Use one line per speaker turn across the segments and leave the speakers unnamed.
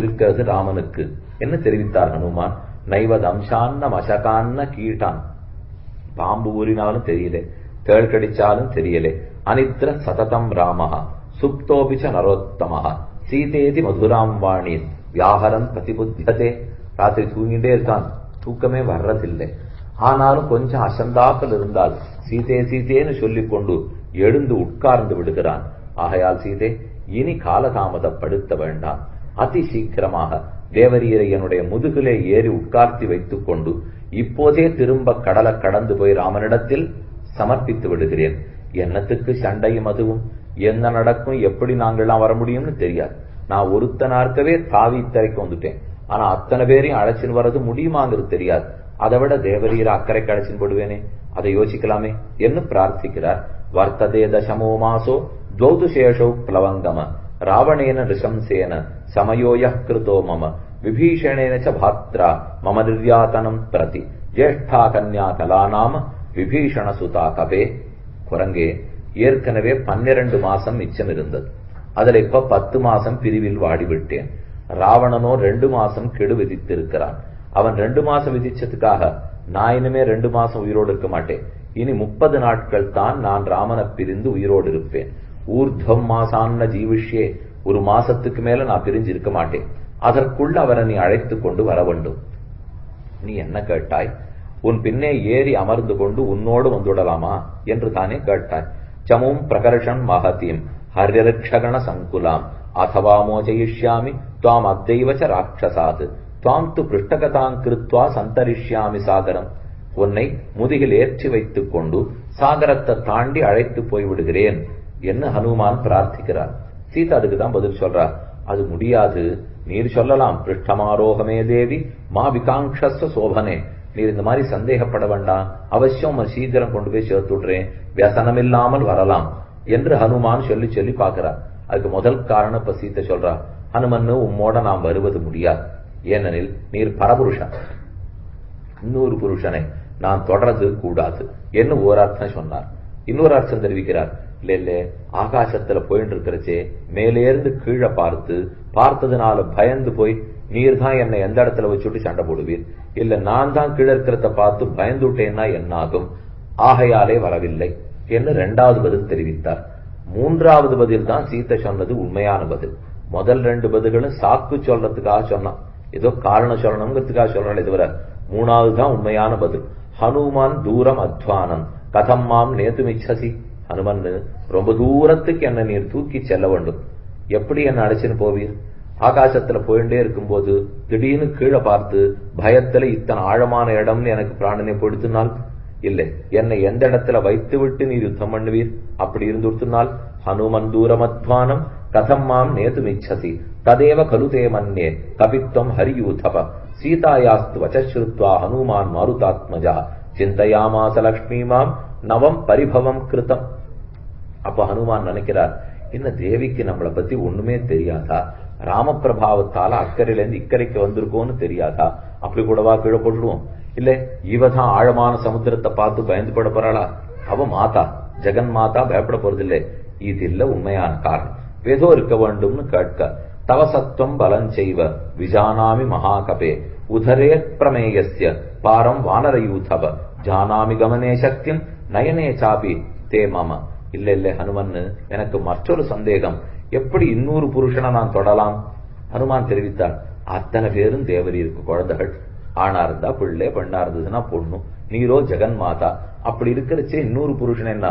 இருக்கிறது ராமனுக்கு என்ன தெரிவித்தார் ஹனுமான்? நைவதம்சான்ன மசகான்ன கீட்டான், பாம்பு ஊறினாலும் தெரியல, தேள் கடிச்சாலும் தெரியல. அனித்ர சததம் ராமஹ சுப்தோபிச்ச நரோத்தமஹ சீதேதி மதுராம் வாணி வியாஹரன் பிரதிபுத்தியதே. ராத்திரி தூங்கிட்டே இருக்கான், தூக்கமே வர்றதில்லை. ஆனாலும் கொஞ்சம் அசந்தாக்கள் இருந்தால் சீதே சீதேன்னு சொல்லிக் கொண்டு எழுந்து உட்கார்ந்து விடுகிறான். ஆகையால் சீதே, இனி காலதாமதப்படுத்த வேண்டாம், அதி சீக்கிரமாக தேவரீரை என்னுடைய முதுகிலே ஏறி உட்கார்த்தி வைத்துக் கொண்டு இப்போதே திரும்ப கடலை கடந்து போய் ராமனிடத்தில் சமர்ப்பித்து விடுகிறேன். என்னத்துக்கு சண்டையும் அதுவும்? என்ன நடக்கும், எப்படி நாங்கள்லாம் வர முடியும்னு தெரியாது. நான் ஒருத்தனார்க்கவே தாவி தரைக்கு வந்துட்டேன். ஆனா அத்தனை பேரையும் அழைச்சின்னு வர்றது முடியுமாங்கிறது தெரியாது. அதை விட தேவரீர அக்கறைக்கு அழைச்சின்னு போடுவேனே, அதை யோசிக்கலாமே என்று பிரார்த்திக்கிறார். வர்த்ததே தசமோ மாசோ துவௌது சேஷோ பிளவங்கம ராவணேன ரிஷம்சேன சமயோய கிருதோ மம விபீஷணேன ச பாத்ரா மம நிர்யாதனம் பிரதி ஜேஷ்டா கன்யா கலாநாம விபீஷண சுதா கபே. குரங்கே, ஏற்கனவே 12 மாசம் மிச்சம் இருந்தது. அதுல இப்ப 10 மாசம் பிரிவில் வாடிவிட்டேன். ராவணனோ 2 மாசம் கெடு விதித்திருக்கிறான். அவன் 2 மாசம் விதிச்சதுக்காக நான் இனிமே 2 மாசம் உயிரோடு இருக்க மாட்டேன். இனி 30 நாட்கள் தான் நான் ராமனை பிரிந்து உயிரோடு இருப்பேன். ஊர்தம் மாசான்ன ஜீவிஷ்யே, ஒரு மாசத்துக்கு மேல நான் பிரிஞ்சு இருக்க மாட்டேன். அதற்குள்ள அவரை நீ அழைத்து கொண்டு வர வேண்டும். நீ என்ன கேட்டாய்? உன் பின்னே ஏறி அமர்ந்து கொண்டு உன்னோடு வந்துடலாமா என்று தானே கேட்டாய். சமும் பிரகர்ஷன் மகதீம் ஹரியரக்ஷகண சங்குலாம் அதவா மோஜயிஷ்யாமி துவாம் அத்தைவச்ச ராட்சசாது துவாம் து பிருஷ்டகதாங் கிருத்வா சந்தரிஷ்யாமி சாகரம். உன்னை முதுகில் ஏற்றி வைத்துக் கொண்டு சாகரத்தை தாண்டி அழைத்து போய்விடுகிறேன் என்று ஹனுமான் பிரார்த்திக்கிறார். சீதா அதுக்கு தான் பதில் சொல்றார், அது முடியாது. நீர் சொல்லலாம், பிருஷ்டமாரோகமே தேவி மா விகாங்ஷஸ்வ சோபனே, நீர் இந்த மாதிரி சந்தேகப்பட வேண்டாம், அவசியம் சீக்கிரம் கொண்டு போய் சேர்த்து விடுறேன், வியசனமில்லாமல் வரலாம் என்று ஹனுமான் சொல்லி சொல்லி பார்க்கிறார். அதுக்கு முதல் காரணம் இப்ப சீத்தை சொல்றா, ஹனுமன்னு உம்மோட நாம் வருவது முடியாது. ஏனெனில் நீர் பரபுருஷன், இன்னொரு புருஷனை நான் தொடர்றது கூடாது என்று ஒரு அர்த்தம் சொன்னார். இன்னொரு அர்த்தம் தெரிவிக்கிறார், இல்ல இல்ல, ஆகாசத்துல போயிட்டு இருக்கிறச்சே மேலேருந்து கீழே பார்த்ததுனால பயந்து போய் நீர் தான் என்னை எந்த இடத்துல வச்சுட்டு சண்டை போடுவீர், இல்ல நான் தான் கீழே இருக்கிறத பார்த்து பயந்து விட்டேன்னா என்னாகும், ஆகையாலே வரவில்லை என்று 2வது பதில் தெரிவித்தார். 3வது பதில் தான் சீத்தை சொன்னது உண்மையான பதில். முதல் 2 பதில்களும் சாக்கு சொல்றதுக்காக சொன்னான், ஏதோ காரணம் சொல்லணுங்கிறதுக்காக சொல்றானே தவிர 3வது தான் உண்மையான பதில். ஹனுமான் தூரம் அத்வானம் கதம் மாம் நேத்துமிச்சசி. ஹனுமன், ரொம்ப தூரத்துக்கு என்ன நீர் தூக்கி செல்ல வேண்டும், எப்படி என்ன அழைச்சின்னு போவீர்? ஆகாசத்துல போயிட்டே இருக்கும்போது திடீர்னு கீழே பார்த்து பயத்துல இத்தனை ஆழமான இடம்னு எனக்கு பிராணனை பொடுத்தினால், இல்லை என்னை எந்த இடத்துல வைத்து விட்டு நீர் யுத்தம் பண்ணுவீர்? அப்படி இருந்து கொடுத்தினால் ஹனுமன் தூரமத்வானம் கதம் மாம் நேதுமிச்சசி ததேவ கலுதே மன்னே கபித்வம் ஹரியூதப சீதாயாஸ்து வச்சஸ்ருத்வா ஹனுமான் மாருதாத்மஜா சிந்தையாமாச லக்ஷ்மிமாம் நவம் பரிபவம் கிருதம். அப்ப ஹனுமான் நினைக்கிறார், என்ன தேவிக்கு நம்மளை பத்தி ஒண்ணுமே தெரியாதா? ராமபிரபாவத்தால அக்கறையிலேருந்து இக்கரைக்கு வந்திருக்கோன்னு தெரியாதா? அப்படி கூடவா கீழே போட்டுடுவோம்? இல்ல இவதான் ஆழமான சமுத்திரத்தை பார்த்து பயந்து பட போறாளா? அவ மாதா, ஜெகன் மாதா, பயப்பட போறதில்லை. இது இல்ல உண்மையான காரணம். வேதோ இருக்க வேண்டும்னு கேட்க, தவசத்துவம் பலஞ்செய்வ விஜானாமி மகாகபே உதரே பிரமேயஸ்ய பாரம் வானரயூதவ ஜானாமி கமனே சக்தியம் நயனே சாபி தே மம. இல்ல இல்ல ஹனுமன்னு, எனக்கு மற்றொரு சந்தேகம், எப்படி இன்னொரு புருஷனை நான் தொடலாம்? ஹனுமான் தெரிவித்தார், அத்தனை பேரும் தேவரீருக்கு குழந்தைகள், ஆணா இருந்தா பிள்ளை, பெண்ணா இருந்ததுன்னா பொண்ணு, நீரோ ஜெகன் மாதா. அப்படி இருக்கிறச்சே இன்னொரு புருஷன் என்ன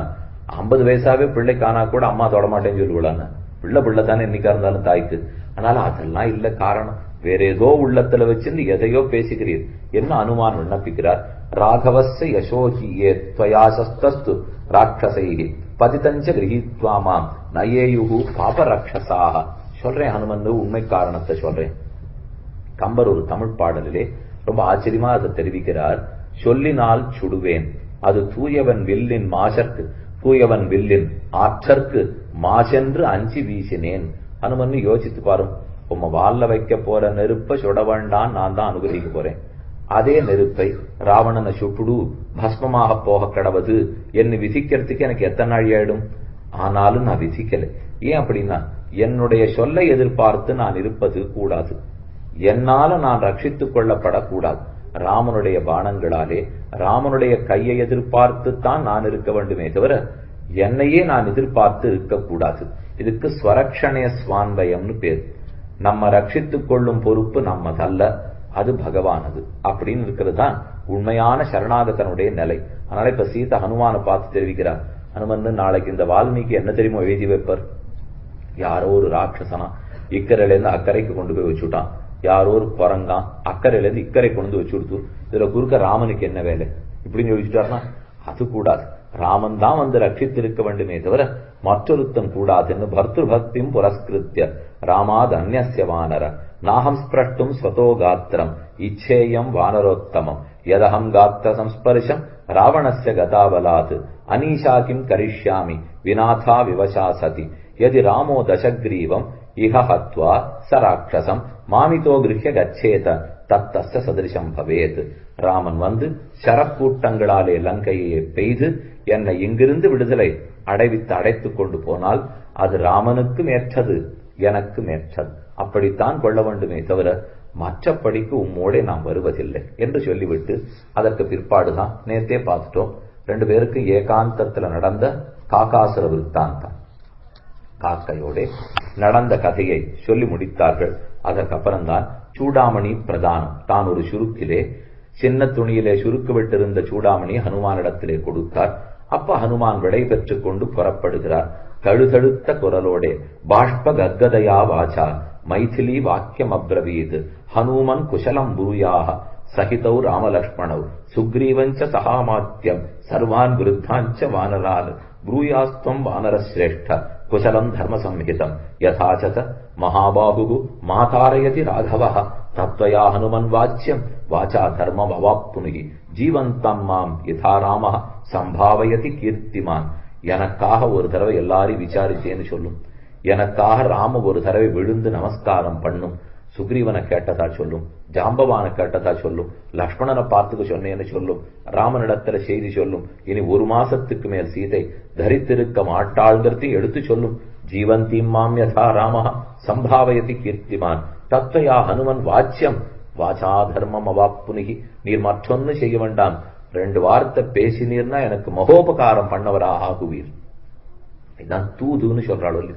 50 வயசாவே பிள்ளை காணா கூட அம்மா தொட மாட்டேன்னு சொல்லுவாங்க. பிள்ளை தானே என்னைக்கா இருந்தாலும் தாய்க்கு. அதனால அதெல்லாம் இல்ல காரணம், வேற ஏதோ உள்ளத்துல வச்சிருந்து எதையோ பேசுகிறீர் என்ன அனுமான் விண்ணப்பிக்கிறார். ராகவஸ்ய யசோஹியே துவயாசஸ்து ராட்சசைஹி பதிதஞ்ச கிரகித்வாமாம் நயேயுகு பாபரக்ஷசாக. சொல்றேன் ஹனுமன், உண்மை காரணத்தை சொல்றேன். கம்பர் ஒரு தமிழ் பாடலிலே ரொம்ப ஆச்சரியமா அதை தெரிவிக்கிறார். சொல்லினால் சுடுவேன், அது தூயவன் வில்லின் மாசற்கு, தூயவன் வில்லின் ஆற்றற்கு மாசென்று அஞ்சி வீசினேன். ஹனுமன் யோசித்து பாரும், உம்ம வால்ல வைக்க போற நெருப்பை சுட வேண்டான் நான் தான் அனுகிரகிக்க போறேன். அதே நெருப்பை ராவணனை சுட்டுடு பஸ்மமாக போக கடவது என்ன விதிக்கிறதுக்கு எனக்கு எத்தனை நாள் ஆயிடும்? ஆனாலும் நான் விதிக்கல. ஏன் அப்படின்னா, என்னுடைய சொல்லை எதிர்பார்த்து நான் இருப்பது கூடாது. என்னால நான் ரட்சித்துக் கொள்ளப்படக்கூடாது. ராமனுடைய பானங்களாலே ராமனுடைய கையை எதிர்பார்த்துத்தான் நான் இருக்க வேண்டுமே தவிர என்னையே நான் எதிர்பார்த்து இருக்கக்கூடாது. இதுக்கு ஸ்வரக்ஷணே ஸ்வான்வயம்னு பேர். நம்ம ரட்சித்துக் கொள்ளும் பொறுப்பு நம்மதல்ல, அது பகவானது அப்படின்னு இருக்கிறது தான் உண்மையான சரணாகதனுடைய நிலை. அதனால இப்ப சீதா ஹனுமானை பார்த்து தெரிவிக்கிறார். ஹனுமன் நாளைக்கு இந்த வால்மீகி என்ன தெரியுமோ எழுதி வைப்பார். யாரோ ஒரு ராட்சசனா இக்கரையில இருந்து அக்கறைக்கு கொண்டு போய் வச்சுட்டான், யாரோ ஒரு குரங்கான் அக்கறையில இருந்து இக்கரை கொண்டு வச்சு கொடுத்து, இதுல குறுக்க ராமனுக்கு என்ன வேலை இப்படின்னு யோசிச்சுட்டாருன்னா அது கூடாது. ராமன் தான் வந்து ரட்சித்திருக்க வேண்டுமே தவிர மற்றொருத்தன் கூடாதுன்னு பர்து பக்தியும் புரஸ்கிருத்திய ராமாத் அந்நிய வானர நாகம் ஸ்பிரஷ்டும் ஸ்வதோ காத்திரம் இச்சேயம் வானரோத்தமம் யதஹம் காத்திர சம்ஸ்பர்ஷம் ராவணஸ்ய கதாபலாத் அனீஷா கிம் கரிஷ்யாமி விநாதா விவசா சதி யதி ராமோ தசக்ரீவம் இஹ ஹத்வா சராட்சசம் மாமிதோ கிருஹ்ய கச்சேத தத்தஸ்ய சதிருஷம் பவேத். ராமன் வந்து சரக்கூட்டங்களாலே லங்கையை பெய்து என்னை இங்கிருந்து விடுதலை அடைத்துக் கொண்டு போனால் அது ராமனுக்கும் ஏற்றது, எனக்கும் ஏற்றது. அப்படித்தான் கொள்ள வேண்டுமே தவிர மற்றபடிக்கு உம்மோடே நாம் வருவதில்லை என்று சொல்லிவிட்டு அதற்கு பிற்பாடுதான் நேத்தே பார்த்துட்டோம். 2 பேருக்கு ஏகாந்தத்துல நடந்த காகாசுர விருத்தாந்தம், காக்கையோட நடந்த கதையை சொல்லி முடித்தார்கள். அதற்கப்புறம்தான் சூடாமணி பிரதானம். தான் ஒரு சுருக்கிலே சின்ன துணியிலே சுருக்கு விட்டிருந்த சூடாமணி ஹனுமானிடத்திலே கொடுத்தார். அப்ப ஹனுமான் விடை பெற்றுக் கொண்டு புறப்படுகிறார். தழுதழுத்த குரலோடே பாஷ்ப கத்கதயா வாச்சா மைதிலி வாக்கியம் அப்ரவீத் ஹனுமன் குசலம் புருயாக சகிதௌ ராமலக்ஷ்மணௌ சுக்ரீவஞ்ச சகாமாத்யம் சர்வான் விருத்தாஞ்ச வானரால் ப்ரூயாஸ்துவம் வானரஸ்ரேஷ்ட குசலம் தர்ம சம்ஹிதம் யதாச்ச மகாபாஹு மாதாரயதி ராகவः தத்வயா ஹனுமன் வாச்சியம் வாச்சா தர்மம் அவாப்னுகி ஜீவந்தம் மாம் யதா ராமः சம்பாவயதி கீர்த்திமான். எனக்காக ஒரு தடவை எல்லாரையும் விசாரிச்சேன்னு சொல்லும், எனக்காக ராம ஒரு தடவை விழுந்து நமஸ்காரம் பண்ணும், சுக்ரீவனை கேட்டதா சொல்லும், ஜாம்பவானை கேட்டதா சொல்லும், லக்ஷ்மணனை பார்த்துக்க சொன்னேன்னு சொல்லும், ராமனிடத்துல செய்தி சொல்லும், இனி 1 மாசத்துக்கு மேல் சீதை தரித்திருக்க மாட்டாள்ங்கிறதையும் எடுத்து சொல்லும். ஜீவந்தீம் மாம் யதா ராமः சம்பாவயதி கீர்த்திமான் தத்வயா ஹனுமன் வாச்சியம் வாச்சா தர்மம் அவாப்புனிகி. நீர் மற்றொன்னு செய்ய வேண்டாம், 2 வார்த்தை பேசினீர்னா எனக்கு மகோபகாரம் பண்ணவராக ஆகுவீர். இதுதான் தூதுன்னு சொல்றாள்.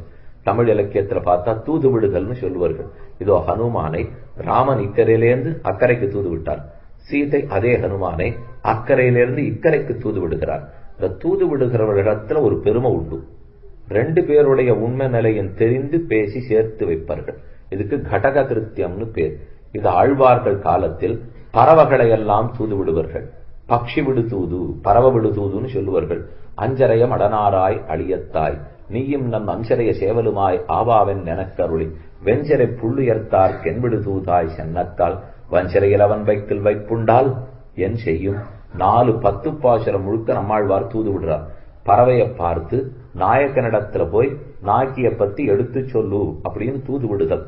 தமிழ் இலக்கியத்துல பார்த்தா தூது விடுதல்னு சொல்லுவார்கள். இதோ ஹனுமானை ராமன் இக்கரையிலேருந்து அக்கறைக்கு தூது விட்டார், சீதை அதே ஹனுமானை அக்கறையிலிருந்து இக்கரைக்கு தூது விடுகிறார். இந்த தூது விடுகிறவர்களிடத்துல ஒரு பெருமை உண்டு. 2 பேருடைய உண்மை நிலையும் தெரிந்து பேசி சேர்த்து வைப்பார்கள். இதுக்கு கடக கிருத்தியம்னு பேர். இது ஆழ்வார்கள் காலத்தில் பறவைகளை எல்லாம் தூது விடுவார்கள். பக்ஷி விடு தூது, பறவை விடு தூதுன்னு சொல்லுவார்கள். அஞ்சரையம் அடனாராய் அழியத்தாய் நீயும் நம் அஞ்சரைய சேவலுமாய் ஆவாவென் எனக்கருளி வெஞ்சரை புள்ளுயர்த்தார் கென்விடு தூதாய் சென்னத்தால் வஞ்சரையில் அவன் வைக்கில் வைப்புண்டால் என் செய்யும். 4 பாசுரம் முழுக்க நம்மாழ்வார் தூது விடுறார். பறவையை பார்த்து நாயக்கனிடத்துல போய் நாக்கிய பத்தி எடுத்து சொல்லு அப்படின்னு தூது விடுதல்.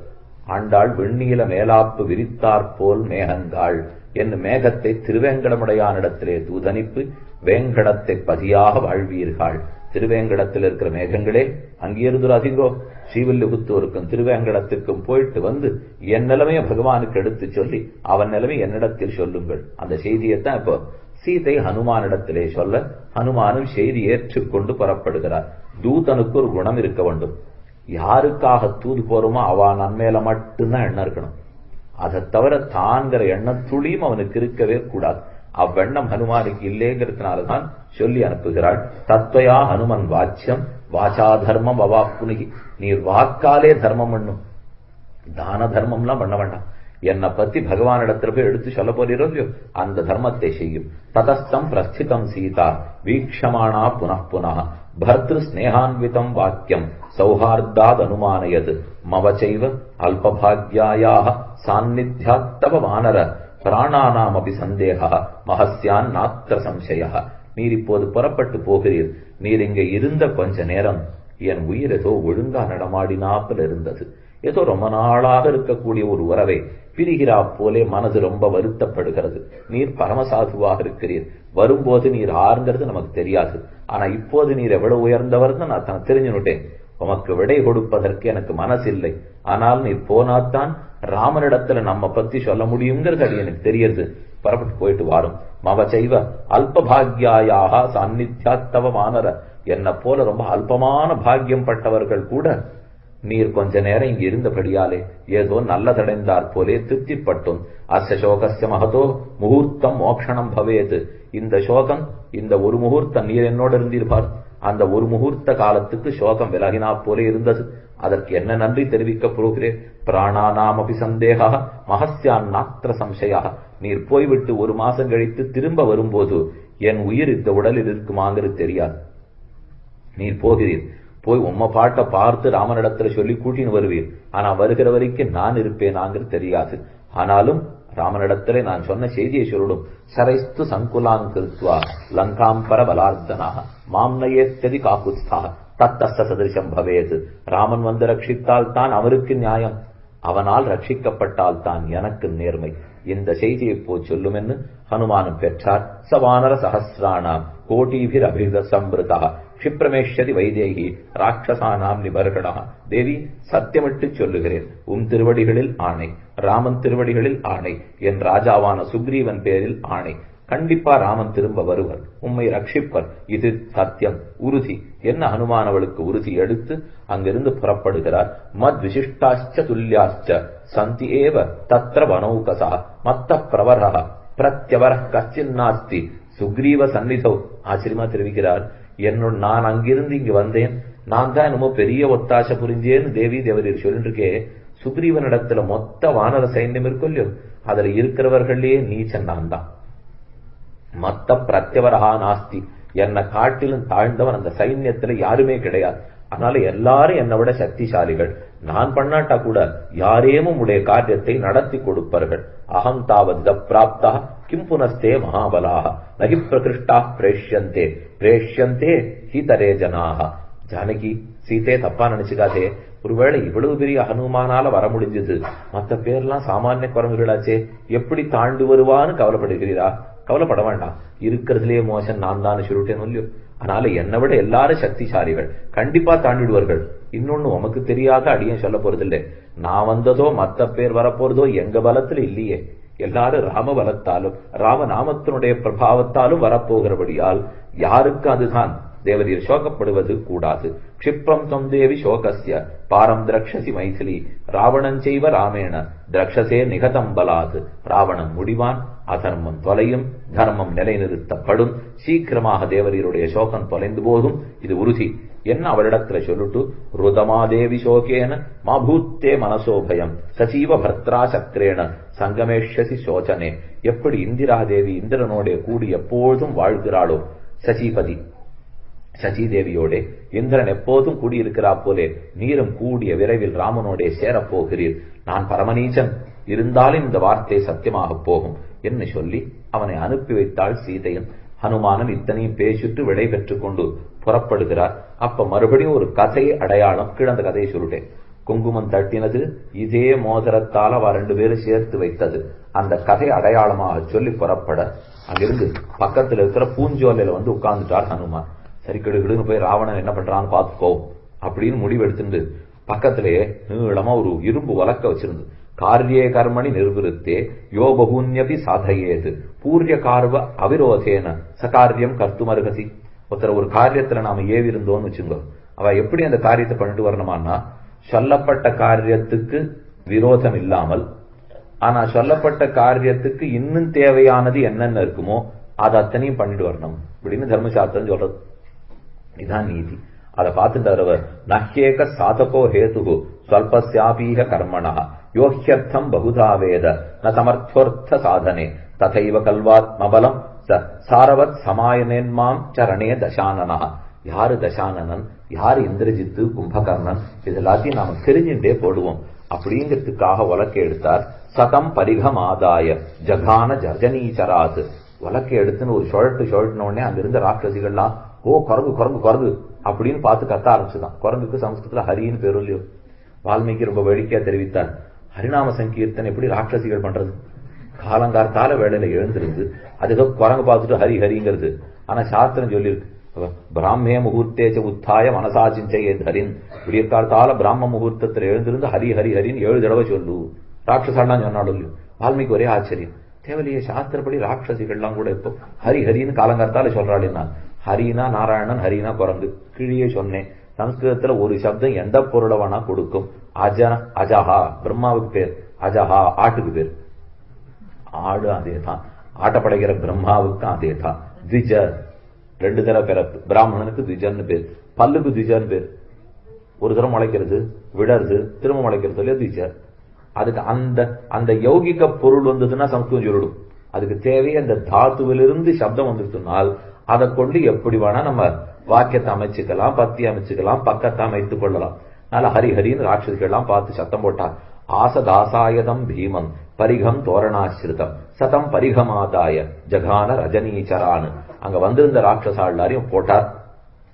ஆண்டாள் வெண்ணீல மேலாப்பு விரித்தாற் போல் மேகங்காள் என்று மேகத்தை திருவேங்கடமுடையானிடத்திலே தூதனிப்பு வேங்கடத்தை பதியாக வாழ்வீர்கள். திருவேங்கடத்தில் இருக்கிற மேகங்களே அங்கிருந்து அதிகோ ஸ்ரீவில்லிபுத்தூருக்கும் திருவேங்கடத்துக்கும் போயிட்டு வந்து என் நிலைமையை பகவானுக்கு எடுத்து சொல்லி அவன் நிலைமை என்னிடத்தில் சொல்லுங்கள். அந்த செய்தியைத்தான் இப்போ சீதை ஹனுமானிடத்திலே சொல்ல ஹனுமானும் செய்தி ஏற்றுக்கொண்டு புறப்படுகிறார். தூதனுக்கு ஒரு குணம் இருக்க வேண்டும். யாருக்காக தூது போறோமோ அவ நன்மையில மட்டும்தான் எண்ணம் இருக்கணும். அதை தவிர தான்கிற எண்ணத்துளியும் அவனுக்கு இருக்கவே கூடாது. அவ்வெண்ணம் ஹனுமானுக்கு இல்லேங்கிறதுனாலதான் சொல்லி அனுப்புகிறாள். தத்வயா ஹனுமன் வாச்சியம் வாச்சா தர்மம் அவாப்புனிகி. நீர் வாக்காலே தர்மம் பண்ணும், தான தர்மம்லாம் பண்ண வேண்டாம். என்னை பத்தி பகவானிடத்துல போய் எடுத்து சொல்ல போறீரோ அந்த தர்மத்தை செய்யும். ததஸ்தம் பிரஸ்திதம் சீதா வீக்ஷமானா புனః பர்திரு ஸ்நேகான்விதம் வாக்கியம் சௌஹார்தாத் அனுமானயது மவச்சைவ அல்பபாக்யாயாக சாநித்யாத்தவ வானர பிராணானாம் அபி சந்தேக மகஸ்யான் நாத்திர சம்சய. நீர் இப்போது புறப்பட்டு போகிறீர். நீர் இங்க இருந்த கொஞ்ச நேரம் என் உயிர் ஏதோ ஒழுங்கா நடமாடினாப்பில் இருந்தது. ஏதோ ரொம்ப நாளாக இருக்கக்கூடிய ஒரு உறவை பிரிகிறா போலே மனது ரொம்ப வருத்தப்படுகிறது. நீர் பரமசாதுவாக இருக்கிறீர். வரும்போது நீர் ஆறுங்கிறது நமக்கு தெரியாது. ஆனா இப்போது நீர் எவ்வளவு உயர்ந்தவர்னு நான் தெரிஞ்சுனுட்டேன். உமக்கு விடை கொடுப்பதற்கு எனக்கு மனசில்லை. ஆனால் நீர் போனாத்தான் ராமனிடத்துல நம்ம பத்தி சொல்ல முடியுங்கிறது அது எனக்கு தெரியறது. பரப்பட்டு போயிட்டு வாரும். மவச்சைவ அல்பபாகியாயாக சாநித்தியாத்தவ வானர, என்ன போல ரொம்ப அல்பமான பாக்கியம் பட்டவர்கள் கூட நீர் கொஞ்ச நேரம் இங்க இருந்தபடியாலே ஏதோ நல்லதடைந்தார் போலே திருப்திப்பட்டும். அஸ்ய சோகஸ்ய மகதோ முகூர்த்தம் மோக்ஷணம் பவேது. இந்த சோகம், இந்த ஒரு முகூர்த்தம் நீர் என்னோட இருந்தீர்பார், அந்த ஒரு முகூர்த்த காலத்துக்கு சோகம் விலகினா போலே இருந்தது. அதற்கு என்ன நன்றி தெரிவிக்கப் போகிறேன்? பிராணானாம் அபி சந்தேகா மகஸ்யான் நாத்திர சம்சயா. நீர் போய்விட்டு ஒரு மாசம் கழித்து திரும்ப வரும்போது என் உயிர் இந்த உடலில் இருக்குமாங்கிறது தெரியாது. நீர் போகிறீர், போய் உம்ம பாட்டை பார்த்து ராமனிடத்துல சொல்லி கூட்டின்னு வருவீர். ஆனா வருகிற வரைக்கும் நான் இருப்பேனாங்கிறது தெரியாது. ஆனாலும் ராமனிடத்திலே நான் சொன்ன செய்தியை சொல்லிடும். சரைஸ்து சங்குலான் கிருத்வா லங்காம்பர பலார்த்தனாக மாம்னயேத்ததி காக்குஸ்தா தத்தஸ்த சதிருஷம் பவேது. ராமன் வந்து ரட்சித்தால் தான் அவருக்கு நியாயம், அவனால் ரட்சிக்கப்பட்டால் தான் எனக்கு நேர்மை. இந்த செய்தியை போ சொல்லும் என்று ஹனுமானும் பெற்றார். சவானர சஹசிராணாம் கோட்டிபிர் அபித சம்பிருதா க்ஷிப்ரமேஷதி வைதேகி ராட்சசானாம் நிபர்கணா. தேவி, சத்தியமிட்டு சொல்லுகிறேன், திருவடிகளில் ஆணை, ராமன் திருவடிகளில் ஆணை, என் ராஜாவான சுக்ரீவன் பேரில் ஆணை, கண்டிப்பா ராமன் திரும்ப வருவர், உம்மை ரட்சிப்பர், இது சத்தியம், உறுதி என்ன ஹனுமான் அவளுக்கு உறுதி எடுத்து அங்கிருந்து புறப்படுகிறார். மத் விசிஷ்டாச்ச துல்யாச்ச சந்தி ஏவ தத்ர வனௌகசா மத்த பிரவரஹ பிரத்யவர கச்சின்னாஸ்தி சுக்ரீவ சந்நிதோ. ஆச்சரியமா தெரிவிக்கிறார். நான் அங்கிருந்து இங்கு வந்தேன், நான் தான் என்னமோ பெரிய ஒத்தாசை புரிஞ்சேன்னு தேவி தேவரீர் சொல்லிட்டு இருக்கே. சுக்ரீவனிடத்துல மொத்த வானர சைன்யம் இருக்கும் இல்லையோ, அதுல இருக்கிறவர்களே நீச்சன் நான் தான். மத்த பிரத்யவரஹா நாஸ்தி, என்னை காட்டிலும் தாழ்ந்தவன் அந்த சைன்யத்துல யாருமே கிடையாது. அதனால எல்லாரும் என்னை விட சக்திசாலிகள். நான் பண்ணாட்டா கூட யாரேமும் உடைய காரியத்தை நடத்தி கொடுப்பார்கள். அகம் தாவத் பிராப்தா கிம் புனஸ்தே மகாபலாக நகி பிரகிருஷ்டா பிரேஷ்யந்தே பிரேஷ்யந்தே ஹிதரே ஜனாக. ஜானகி, சீதே தப்பா நினைச்சுக்காதே. ஒருவேளை இவ்வளவு பெரிய ஹனுமானால வர முடிஞ்சது, மத்த பேர்லாம் சாமானிய குரங்குகளாச்சே, எப்படி தாண்டு வருவான்னு கவலைப்படுகிறீரா? கவலைப்பட வேண்டாம், இருக்கிறதுலே மோசம் நான் தான் சொல்லிட்டேன் இல்லையோ. அதனால என்னை விட எல்லாரும் சக்திசாலிகள், கண்டிப்பா தாண்டிடுவார்கள். இன்னொன்னு உமக்கு தெரியாத அடியும் சொல்ல போறதில்லை. நான் வந்ததோ மத்த பேர் வரப்போறதோ எங்க பலத்துல இல்லையே, எல்லாரும் ராம பலத்தாலும் ராமநாமத்தினுடைய பிரபாவத்தாலும் வரப்போகிறபடியால் யாருக்கு அதுதான் தேவரீர் சோகப்படுவது கூடாது. க்ஷிப்ரம் தொம் தேவி சோகஸ்ய பாரம் திரக்ஷசி மைதிலி ராவணன் செய்வ ராமேண திரக்ஷசே நிகதம் பலாது. ராவணன் முடிவான், அதர்மம் தொலையும், தர்மம் நிலைநிறுத்தப்படும். சீக்கிரமாக தேவரீருடைய சோகம் தொலைந்து போகும், இது உறுதி என்ன அவளிடத்துல சொல்லிட்டு, ருதமாதேவி சோகேன மாபூத்தே மனசோபயம் சசீவ பர்த்ரா சக்கரேன சங்கமேஷசி சோச்சனே. எப்படி இந்திராதேவி இந்திரனோட கூடி எப்பொழுதும் வாழ்கிறாளோ, சசிபதி சசிதேவியோட இந்திரன் எப்போதும் கூடியிருக்கிறா போலே நீரும் கூடிய விரைவில் ராமனோட சேரப்போகிறீர். நான் பரமநீச்சன், இருந்தாலும் இந்த வார்த்தை சத்தியமாக போகும் என்று சொல்லி அவனை அனுப்பி வைத்தாள் சீதையும். ஹனுமானன் இத்தனையும் பேசிட்டு விடை பெற்றுக் கொண்டு புறப்படுகிறார். அப்ப மறுபடியும் ஒரு கதை அடையாளம், கீழந்த கதையை சொல்லிட்டேன். குங்குமம் தட்டினது இதே மோதிரத்தால் அவ 2 பேரும் சேர்த்து வைத்தது, அந்த கதை அடையாளமாக சொல்லி புறப்பட அங்கிருந்து பக்கத்துல இருக்கிற பூஞ்சோலையில வந்து உட்கார்ந்துட்டார் ஹனுமான். சரி, கிடுகிடுன்னு போய் ராவணன் என்ன பண்றான்னு பாத்துக்கோ அப்படின்னு முடிவெடுத்துட்டு பக்கத்திலேயே நீளமா ஒரு இரும்பு வழக்க வச்சிருந்து, காரியே கர்மணி நிர்விருத்தே யோ பகூன்யபி சாதையேது பூர்ய கார்வ அவிரோதேன சகாரியம் கர்த்துமர்ஹசி. ஒருத்தர் ஒரு காரியத்துல நாம ஏவி இருந்தோம்னு வச்சுங்க, அவ எப்படி அந்த காரியத்தை பண்ணிட்டு வரணுமான்னா, சொல்லப்பட்ட காரியத்துக்கு விரோதம் இல்லாமல், ஆனா சொல்லப்பட்ட காரியத்துக்கு இன்னும் தேவையானது என்னென்ன இருக்குமோ அது அத்தனையும் பண்ணிட்டு வரணும் அப்படின்னு தர்மசாஸ்திரம் சொல்றது. இதான் நீதி. அதை பார்த்துட்டு நஹ்யேக சாதகோ ஹேது ஸ்வல்பஸ்யாபீக கர்மணா யோஹ்யர்த்தம் பகுதா வேத ந சமர்த்தோர்த்த சாதனே ததைவ கல்வாத்மபலம் சாரவத் சமாயனேன்மாம் சரணே தசானனா. யாரு தசானனன், யாரு இந்திரஜித்து, கும்பகர்ணன், இது எல்லாத்தையும் நாம தெரிஞ்சுட்டே போடுவோம் அப்படிங்கிறதுக்காக உலக்கை எடுத்தார். சதம் பரிகம் ஆதாய ஜகான ஜர்ஜனீச்சராது. உலக்கை எடுத்துன்னு ஒரு சுழட்டின உடனே அங்கிருந்த ராட்சசிகள்லாம் ஓ குரங்கு குரங்கு குரங்கு அப்படின்னு பார்த்து கத்த ஆரம்பிச்சுதான். குரங்குக்கு சமஸ்கிருதத்துல ஹரின்னு பேரும் இல்லையோ. வால்மீகி ரொம்ப வேடிக்கையா தெரிவித்தார், ஹரிநாம சங்கீர்த்தனை எப்படி ராட்சசிகள் பண்றது? காலங்கார்த்தால வேளையில எழுந்திருந்து அதுக்கு குரங்கு பார்த்துட்டு ஹரி ஹரிங்கிறது. ஆனா சாஸ்திரம் சொல்லியிருக்கு, பிராமே முகூர்த்தேச்ச உத்தாய மனசாச்சிஞ்சே ஹரின். விடியற்காலத்தால பிராம முகூர்த்தத்தில் எழுந்திருந்து ஹரி ஹரி ஹரின்னு 7 தடவை சொல்லு ராட்சசாலாம் சொன்னாலும் இல்லையோ. வால்மீகி ஒரே ஆச்சரியம், தேவலையே சாஸ்திரப்படி ராட்சசிகள்லாம் கூட இப்போ ஹரி ஹரின்னு காலங்காத்தால சொல்றாளின்னா, ஹரினா நாராயணன், ஹரினா குரங்கு. கீழே சொன்னேன், சம்ஸ்கிருதத்துல ஒரு சப்தம் எந்த பொருளை வேணா கொடுக்கும். அஜஹா பிரம்மாவுக்கு பேர், அஜஹா ஆட்டுக்கு பேர், ஆடு அதே தான். ஆட்ட படைக்கிற பிரம்மாவுக்கு அதே தான். த்விஜ 2 தடவை பிறப்பு, பிராமணனுக்கு த்விஜன்னு பேர், பல்லுக்கு த்விஜன்னு பேர். ஒரு தரம் முளைக்கிறது, விடறது, திரும்ப முளைக்கிறது இல்லையா த்விஜ. அதுக்கு அந்த அந்த யௌகிக பொருள் வந்ததுன்னா சம்ஸ்கிருதம் சொல்லிடும். அதுக்கு தேவையே அந்த தாத்துவிலிருந்து சப்தம் வந்துருச்சுனால் அதை கொண்டு எப்படி வேணா நம்ம வாக்கியத்தை அமைச்சுக்கலாம், பத்தி அமைச்சுக்கலாம், பக்கத்தை அமைத்துக் கொள்ளலாம். அதனால ஹரிஹரின்னு ராட்சசிகள்லாம் பார்த்து சத்தம் போட்டா, ஆசதாசாயதம் பீமம் பரிகம் தோரணாசிரிதம் சதம் பரிகமாதாய ஜகான ரஜனீச்சரான்னு. அங்க வந்திருந்த ராட்சசா எல்லாரையும் போட்டார்.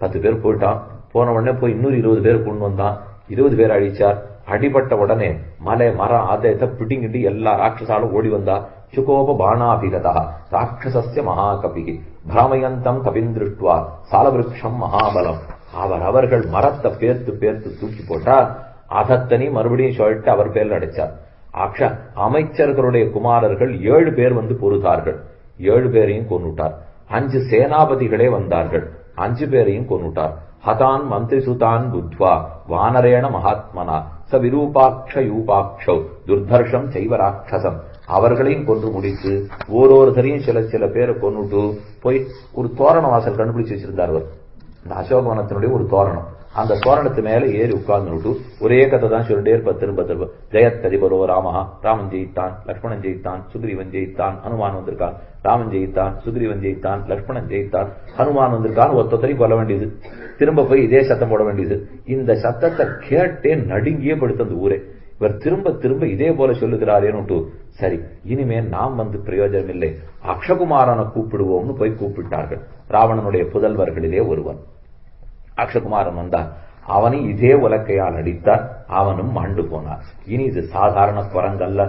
10 பேர் போயிட்டான். போன உடனே போய் இன்னொரு 20 பேர் கொண்டு வந்தான். 20 பேர் அழிச்சார். அடிபட்ட உடனே மலை மரம் ஆதாயத்தை பிடிங்கிட்டு எல்லா ராட்சசாலும் ஓடி வந்தா. சுகோப பாணாபிகதா ராட்சசஸ்ய மகாகபி பிராமயந்தம் கபிந்திருஷ்டுவா சாலவிருட்சம் மகாபலம். அவர்கள் மரத்தை பேர்த்து பேர்த்து தூக்கி போட்டார். அதத்தனி மறுபடியும் சொல்லிட்டு அவர் பேர்ல அடைச்சார். அமைச்சர்களுடைய குமாரர்கள் 7 பேர் வந்து பொறுத்தார்கள். 7 பேரையும் கொன்னுட்டார். 5 சேனாபதிகளே வந்தார்கள். 5 பேரையும் கொன்னுட்டார். ஹதான் மந்திரி சுதான் புத்வா வானரேண மகாத்மனா ச விரூபாட்ச யூபாட்சௌ துர்தர்ஷம் செய்வ ராட்சசம். அவர்களையும் கொன்று முடித்து ஒவ்வொருத்தரையும் சில பேரை கொன்னுட்டு போய் ஒரு தோரண வாசல் கண்டுபிடிச்சு வச்சிருந்தார் அவர். இந்த அசோகவனத்தினுடைய ஒரு தோரணம். அந்த தோரணத்து மேல ஏறி உட்கார்ந்து ஒரே கதை தான் சொல்லிட்டே இருப்ப திரும்ப திரும்ப. ஜெயத்ததிபரோ ராமஹா, ராமன் ஜெயித்தான், லக்ஷ்மணன் ஜெயித்தான், சுக்ரீவன் ஜெயித்தான், ஹனுமான் வந்திருக்கான். ராமன் ஜெயித்தான், சுக்ரீவன் ஜெயித்தான், லக்ஷ்மணன் ஜெயித்தான், ஹனுமான் வந்திருக்கான். ஒருத்தரையும் கொல்ல வேண்டியது, திரும்ப போய் இதே சத்தம் போட வேண்டியது. இந்த சத்தத்தை கேட்டே நடுங்கியே படுத்த அந்த ஊரே. இவர் திரும்ப திரும்ப இதே போல சொல்லுகிறாரேன்னு, சரி இனிமே நாம் வந்து பிரயோஜனம் இல்லை, அக்ஷகுமாரனை கூப்பிடுவோம்னு போய் கூப்பிட்டார்கள். ராவணனுடைய புதல்வர்களிலே ஒருவன் அக்ஷகுமாரன் வந்தான். அவனை இதே உலக்கையால் அடித்தார். அவனும் மாண்டு போனார். இனி இது சாதாரண குரங்கல்ல,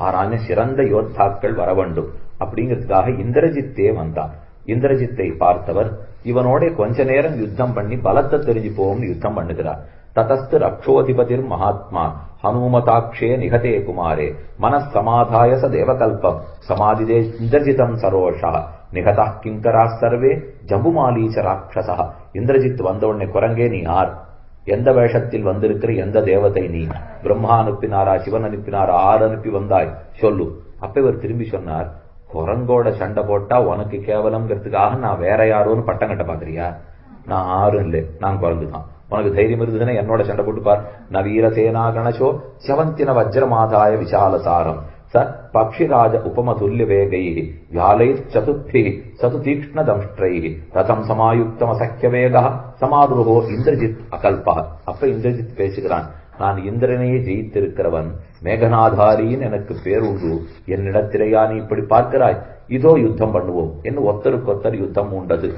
ஆறான சிறந்த யோத்தாக்கள் வர வேண்டும் அப்படிங்கிறதுக்காக இந்திரஜித்தே வந்தான். இந்திரஜித்தை பார்த்தவர் இவனோட கொஞ்ச நேரம் யுத்தம் பண்ணி பலத்தை தெரிஞ்சு போகும் யுத்தம் பண்ணுகிறார். ததஸ்து ரக்ஷோதிபதிர் மகாத்மா ஹனுமதாட்சே நிகதே குமாரே மனசமாதாய ச தேவகல்பம் சமாதிதே இந்திரஜிதம் சரோஷா நிகதா கிங்கரா சர்வே ஜம்புமாலீச்ச ராட்சசா. இந்திரஜித் வந்த உடனே, குரங்கே நீ யார், எந்த வேஷத்தில் வந்திருக்கிற, எந்த தேவதை நீ, பிரம்மா அனுப்பினாரா, சிவன் அனுப்பினாரா, ஆறு அனுப்பி வந்தாய் சொல்லு. அப்ப இவர் திரும்பி சொன்னார், குரங்கோட சண்டை போட்டா உனக்கு கேவலம்ங்கிறதுக்காக நான் வேற யாரோன்னு பட்டம் கட்ட பாக்குறியா? நான் ஆறும் இல்லை, நான் குரங்குதான். உனக்கு தைரியம் இருந்ததுன்னா என்னோட சண்டை போட்டு பார். நவீரசேனா கணசோ சவந்தின வஜ்ரமாதாய விசாலசாரம் ச பக்ஷிராஜ உபமதுல்ய வேகை வியாலை சதுர்த்தி சதுதீக்ஷ்ண தம்ஷ்ட்ரை ரதம் சமாயுக்தம் அசக்கிய வேக சமாதுருகோ இந்திரஜித் அகல்பா. அப்ப இந்திரஜித் பேசுகிறான், நான் இந்திரனையே ஜெயித்திருக்கிறவன், மேகநாதாரின்னு எனக்கு பேர் உண்டு, என்னிடத்திலேயா நீ இப்படி பார்க்கிறாய்? இதோ யுத்தம் பண்ணுவோம் என்று ஒத்தருக்கொத்தர் யுத்தம் உண்டது.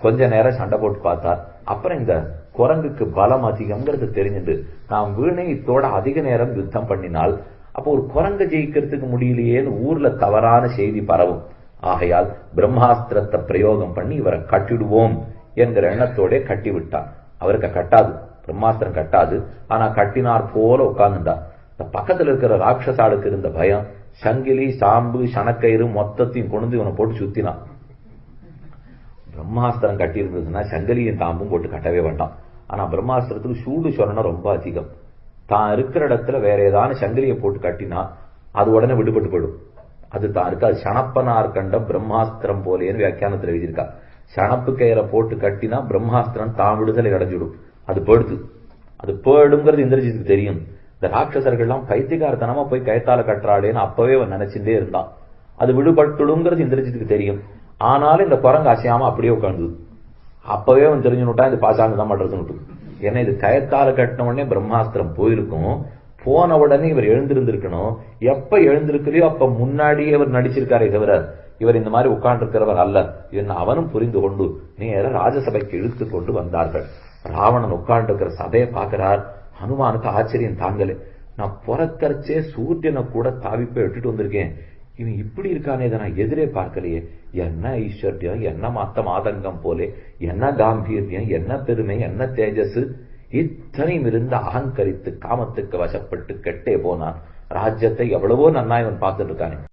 கொஞ்ச நேரம் சண்டை போட்டு பார்த்தார். அப்புறம் இந்த குரங்குக்கு பலம் அதிகம்ங்கிறது தெரிஞ்சுட்டு, நாம் வீணையத்தோட அதிக நேரம் யுத்தம் பண்ணினால் அப்போ ஒரு குரங்க ஜெயிக்கிறதுக்கு முடியலையேன்னு ஊர்ல தவறான செய்தி பரவும். ஆகையால் பிரம்மாஸ்திரத்தை பிரயோகம் பண்ணி இவரை கட்டிடுவோம் என்கிற எண்ணத்தோட கட்டி விட்டார். அவருக்கு கட்டாது, பிரம்மாஸ்திரம் கட்டாது. ஆனா கட்டினார் போல உட்கார்ந்துட்டார். இந்த பக்கத்துல இருக்கிற ராட்சசாளுக்கு இருந்த பயம், சங்கிலி சாம்பு சணக்கயிறு மொத்தத்தையும் கொண்டு இவனை போட்டு சுத்தினான். பிரம்மாஸ்திரம் கட்டி இருந்ததுன்னா சங்கிலியும் தாம்பும் போட்டு கட்டவே வேண்டாம். ஆனா பிரம்மாஸ்திரத்துக்கு சூடு சொரணம் ரொம்ப அதிகம். தான் இருக்கிற இடத்துல வேற ஏதாவது சங்கிலியை போட்டு கட்டினா அது உடனே விடுபட்டு போயிடும். அது தான் இருக்கு. அது சணப்பனார் கண்ட பிரம்மாஸ்திரம் போலேன்னு வியாக்கியானத்தில் எழுதியிருக்கா. சணப்பு கயிறை போட்டு கட்டினா பிரம்மாஸ்திரம் தான் விடுதலை அடைஞ்சிடும். அது போடுது, அது போயிடுங்கிறது இந்திரஜித்துக்கு தெரியும். இந்த ராட்சசர்கள்லாம் பைத்தியகாரத்தனமா போய் கயத்தால கட்டுறாளேன்னு அப்பவே அவன் நினைச்சுட்டே இருந்தான். அது விடுபட்டுடுங்கிறது இந்திரஜித்துக்கு தெரியும். ஆனாலும் இந்த குரங்கு அசையாம அப்படியே உட்காந்து அப்பவே அவன் தெரிஞ்சுட்டா இது பாசாங்க தான் பண்றதுன்னு. ஏன்னா இது கயத்தால கட்டின உடனே பிரம்மாஸ்திரம் போயிருக்கும். போன உடனே இவர் எழுந்திருந்திருக்கணும். எப்ப எழுந்திருக்கலையோ அப்ப முன்னாடியே இவர் நடிச்சிருக்காரே தவிர இவர் இந்த மாதிரி உட்கார்ந்து இருக்கிறவர் அல்ல என்ன அவனும் புரிந்து கொண்டு நேர ராஜசபைக்கு இழுத்து கொண்டு வந்தார்கள். ராவணன் உட்கார்ந்து இருக்கிற சபையை பார்க்கிறார். ஹனுமானுக்கு ஆச்சரியம் தாங்கலே. நான் புறக்கரைச்சே சூரியனை கூட தாவி போய் விட்டுட்டு வந்திருக்கேன், இவன் இப்படி இருக்கானே, இதை நான் எதிரே பார்க்கலையே. என்ன ஐஸ்வர்யம், என்ன மத்த மாதங்கம் போலே, என்ன காம்பீரியம், என்ன பெருமை, என்ன தேஜஸ், இத்தனையும் இருந்து அகங்கரித்து காமத்துக்கு வசப்பட்டு கெட்டே போனான். ராஜ்யத்தை எவ்வளவோ நன்னா இவன் பார்த்துட்டு இருக்கானே.